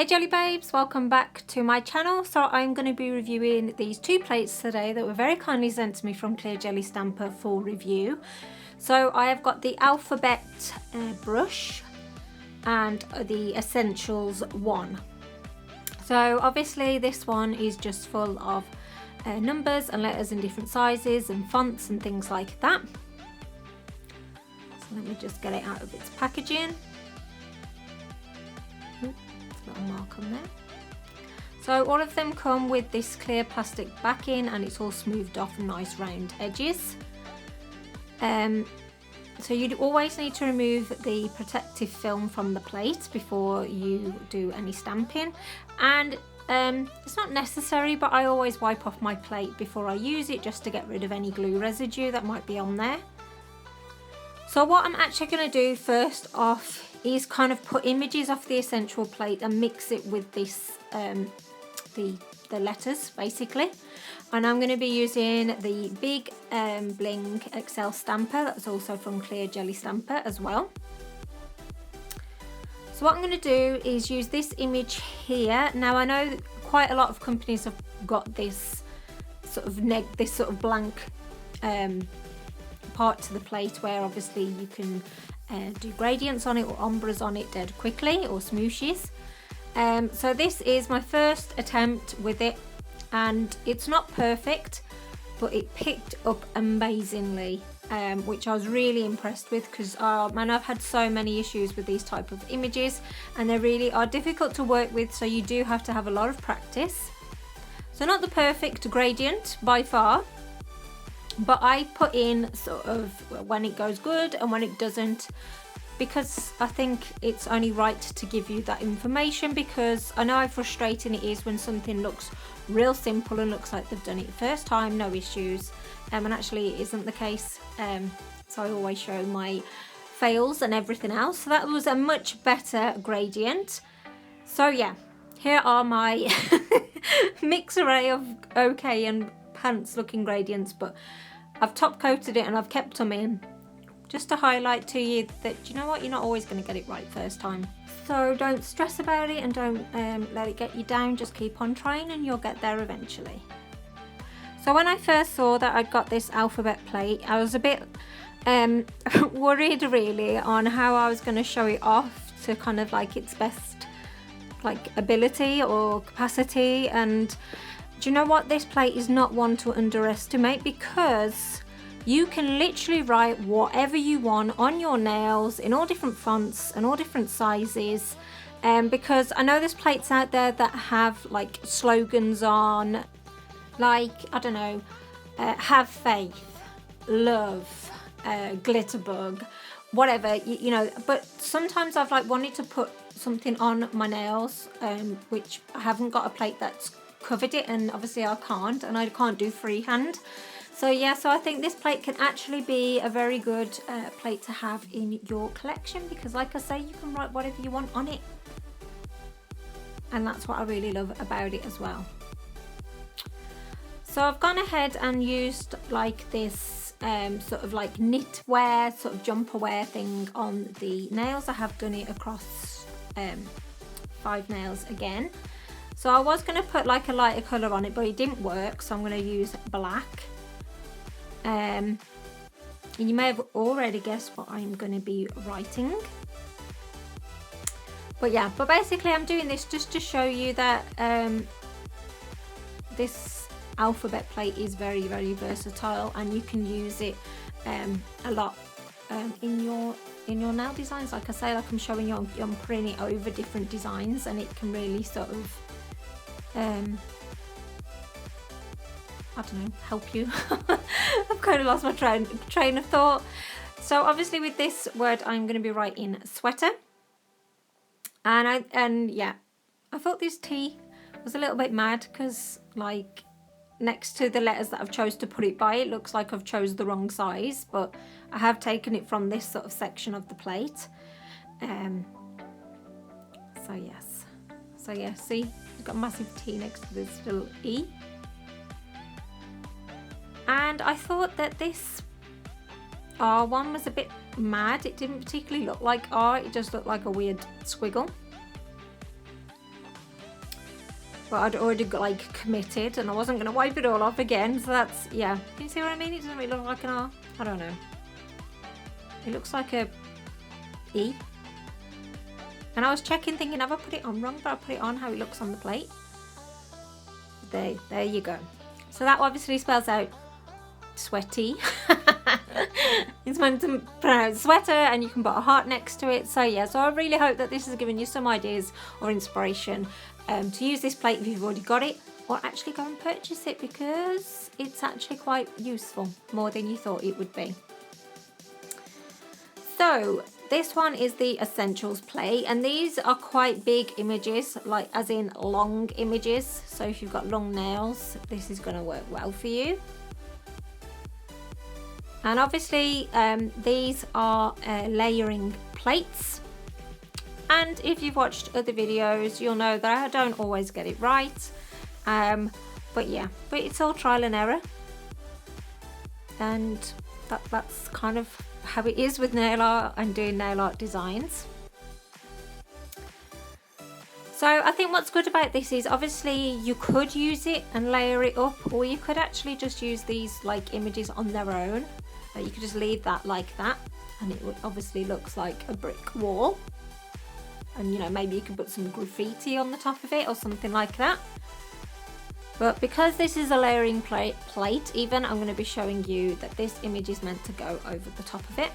Jelly Babes, welcome back to my channel. So I'm going to be reviewing these two plates today that were very kindly sent to me from Clear Jelly Stamper for review. So I have got the Alphabet brush and the Essentials one. So obviously this one is just full of numbers and letters in different sizes and fonts and things like that. So let me just get it out of its packaging. Little mark on there. So all of them come with this clear plastic backing and it's all smoothed off and nice round edges. So you'd always need to remove the protective film from the plate before you do any stamping, and it's not necessary, but I always wipe off my plate before I use it just to get rid of any glue residue that might be on there. So what I'm actually going to do first off is kind of put images off the essential plate and mix it with this the letters basically. And I'm going to be using the Big Bling XL Stamper, that's also from Clear Jelly Stamper as well. So what I'm going to do is use this image here. Now I know quite a lot of companies have got this sort of blank part to the plate where obviously you can do gradients on it or ombres on it dead quickly, or smooshes. So this is my first attempt with it, and it's not perfect, but it picked up amazingly, which I was really impressed with, because man, I've had so many issues with these type of images and they really are difficult to work with, so you do have to have a lot of practice. So not the perfect gradient by far, but I put in sort of when it goes good and when it doesn't, because I think it's only right to give you that information, because I know how frustrating it is when something looks real simple and looks like they've done it the first time, no issues, and actually it isn't the case. So I always show my fails and everything else. So that was a much better gradient. So yeah, here are my mixed array of okay and pants looking gradients, but I've top coated it and I've kept them in just to highlight to you that, you know what, you're not always going to get it right first time. So don't stress about it and don't let it get you down. Just keep on trying and you'll get there eventually. So when I first saw that I'd got this alphabet plate, I was a bit worried really on how I was going to show it off to kind of like its best like ability or capacity. And do you know what, this plate is not one to underestimate, because you can literally write whatever you want on your nails in all different fonts and all different sizes, because I know there's plates out there that have like slogans on, like, I don't know, have faith, love, glitterbug, whatever, you know, but sometimes I've like wanted to put something on my nails, which I haven't got a plate that's covered it, and obviously I can't, and I can't do freehand. So yeah, so I think this plate can actually be a very good plate to have in your collection, because like I say, you can write whatever you want on it, and that's what I really love about it as well. So I've gone ahead and used like this sort of like knitwear, sort of jumper wear thing on the nails. I have done it across 5 nails again. So I was going to put like a lighter colour on it, but it didn't work, so I'm going to use black. And you may have already guessed what I'm going to be writing. But yeah, but basically I'm doing this just to show you that this alphabet plate is very, very versatile, and you can use it a lot in your nail designs. Like I say, like I'm showing you, I'm putting it over different designs, and it can really sort of I don't know, help you. I've kind of lost my train of thought. So obviously with this word I'm going to be writing sweater, and yeah, I thought this T was a little bit mad, because like next to the letters that I've chose to put it by, it looks like I've chose the wrong size, but I have taken it from this sort of section of the plate. So yes, so yeah, see, I've got a massive T next to this little E. And I thought that this R one was a bit mad. It didn't particularly look like R, it just looked like a weird squiggle. but I'd already like committed and I wasn't going to wipe it all off again. So that's, yeah. Can you see what I mean? It doesn't really look like an R. I don't know. It looks like a E. And I was checking thinking, have I put it on wrong? But I put it on how it looks on the plate. There you go. So that obviously spells out sweaty. It's meant to pronounce sweater, and you can put a heart next to it. So yeah, so I really hope that this has given you some ideas or inspiration to use this plate if you've already got it, or actually go and purchase it, because it's actually quite useful, more than you thought it would be. So this one is the Essentials plate, and these are quite big images, like as in long images. So if you've got long nails, this is going to work well for you. And obviously these are layering plates, and if you've watched other videos you'll know that I don't always get it right, but yeah, but it's all trial and error, and that's kind of how it is with nail art and doing nail art designs. So I think what's good about this is obviously you could use it and layer it up, or you could actually just use these like images on their own. You could just leave that like that, and it would obviously looks like a brick wall. And you know, maybe you can put some graffiti on the top of it or something like that. But because this is a layering plate even, I'm going to be showing you that this image is meant to go over the top of it.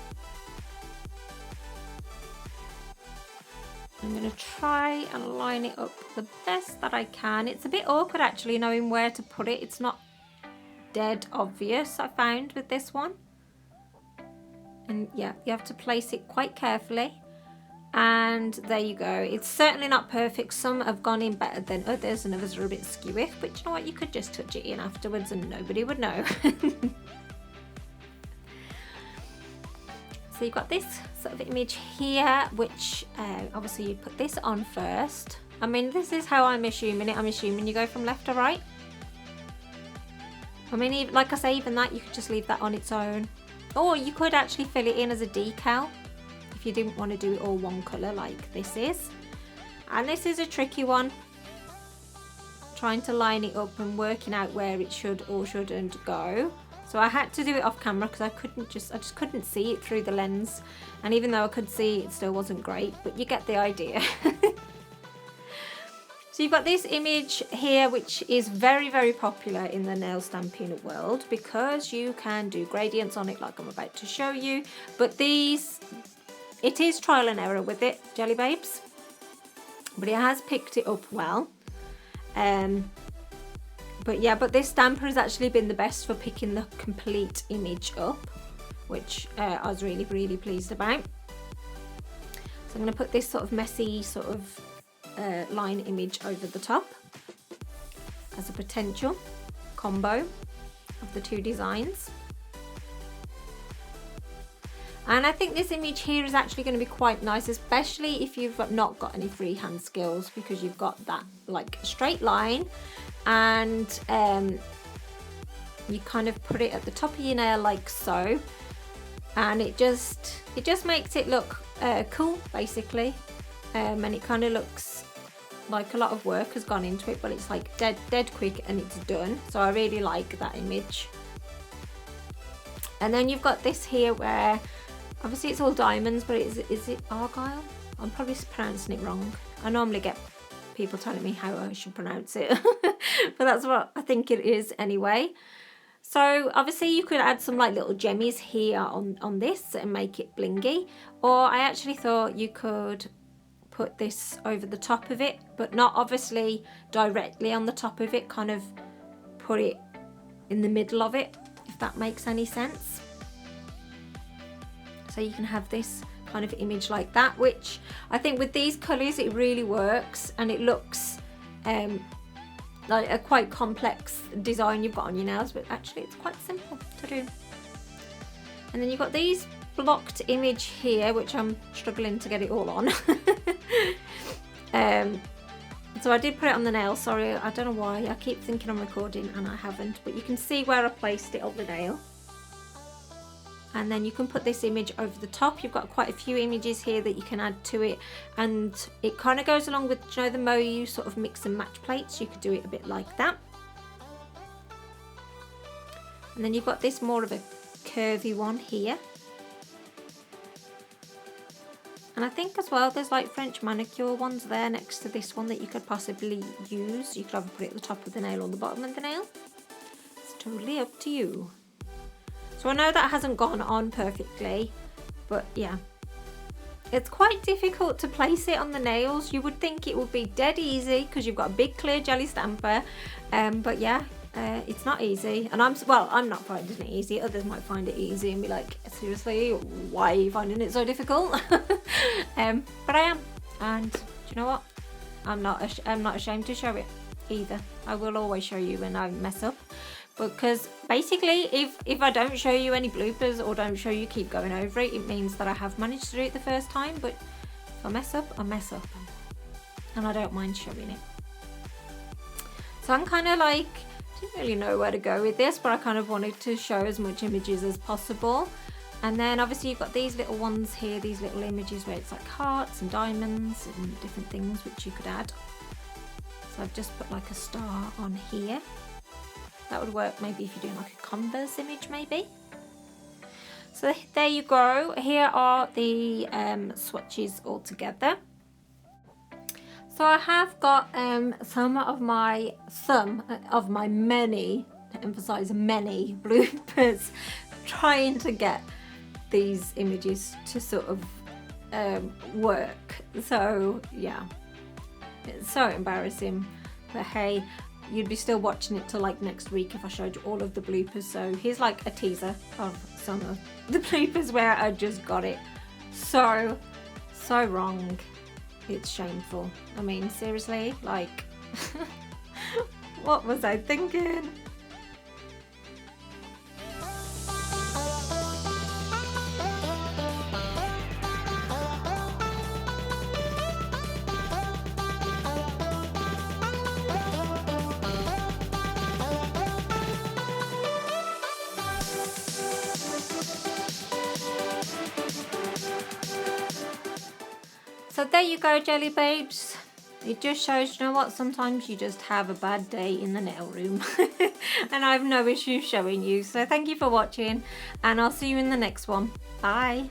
I'm going to try and line it up the best that I can. It's a bit awkward actually knowing where to put it. It's not dead obvious, I found, with this one. And yeah, you have to place it quite carefully. And there you go. It's certainly not perfect. Some have gone in better than others, and others are a bit skewy. But you know what? You could just touch it in afterwards and nobody would know. So you've got this sort of image here, which obviously you put this on first. I mean, this is how I'm assuming it. I'm assuming you go from left to right. I mean, like I say, even that, you could just leave that on its own. Or you could actually fill it in as a decal if you didn't want to do it all one colour like this is. And this is a tricky one, trying to line it up and working out where it should or shouldn't go. So I had to do it off camera because I just couldn't see it through the lens. And even though I could see, it still wasn't great, but you get the idea. So you've got this image here, which is very, very popular in the nail stamping world because you can do gradients on it like I'm about to show you. But these, it is trial and error with it, Jelly Babes. But it has picked it up well. But yeah, but this stamper has actually been the best for picking the complete image up, which I was really, really pleased about. So I'm going to put this sort of messy sort of line image over the top as a potential combo of the two designs. And I think this image here is actually going to be quite nice, especially if you've not got any freehand skills, because you've got that like straight line, and you kind of put it at the top of your nail like so, and it just makes it look cool basically. And it kind of looks like a lot of work has gone into it, but it's like dead quick and it's done. So I really like that image. And then you've got this here where obviously it's all diamonds, but is it argyle? I'm probably pronouncing it wrong. I normally get people telling me how I should pronounce it, but that's what I think it is anyway. So obviously you could add some like little gemmies here on this and make it blingy, or I actually thought you could put this over the top of it, but not obviously directly on the top of it, kind of put it in the middle of it, if that makes any sense. So you can have this kind of image like that, which I think with these colours it really works, and it looks like a quite complex design you've got on your nails, but actually it's quite simple to do. And then you've got these blocked image here, which I'm struggling to get it all on. So I did put it on the nail, sorry, I don't know why, I keep thinking I'm recording and I haven't, but you can see where I placed it on the nail. And then you can put this image over the top. You've got quite a few images here that you can add to it, and it kind of goes along with, you know, the Moyu sort of mix and match plates. You could do it a bit like that. And then you've got this more of a curvy one here. And I think as well there's like French manicure ones there next to this one that you could possibly use. You could either put it at the top of the nail or the bottom of the nail. It's totally up to you. So I know that hasn't gone on perfectly, but yeah. It's quite difficult to place it on the nails. You would think it would be dead easy because you've got a big clear jelly stamper, but yeah, it's not easy. And I'm not finding it easy. Others might find it easy and be like, seriously, why are you finding it so difficult? But I am, and do you know what? I'm not ashamed to show it either. I will always show you when I mess up. Because basically if I don't show you any bloopers or don't show you keep going over it, it means that I have managed to do it the first time. But if I mess up, I mess up, and I don't mind showing it. So I'm kind of like, didn't really know where to go with this, but I kind of wanted to show as much images as possible. And then obviously you've got these little ones here, these little images where it's like hearts and diamonds and different things which you could add. So I've just put like a star on here. That would work maybe if you're doing like a Converse image maybe. So there you go. Here are the swatches all together. So I have got some of my many, to emphasize many, bloopers trying to get these images to sort of work. So yeah, it's so embarrassing, but hey, you'd be still watching it till like next week if I showed you all of the bloopers. So here's like a teaser of some of the bloopers where I just got it so wrong. It's shameful. I mean, seriously, like what was I thinking? So there you go, Jelly Babes. It just shows, you know what, sometimes you just have a bad day in the nail room. And I have no issue showing you. So thank you for watching, and I'll see you in the next one. Bye.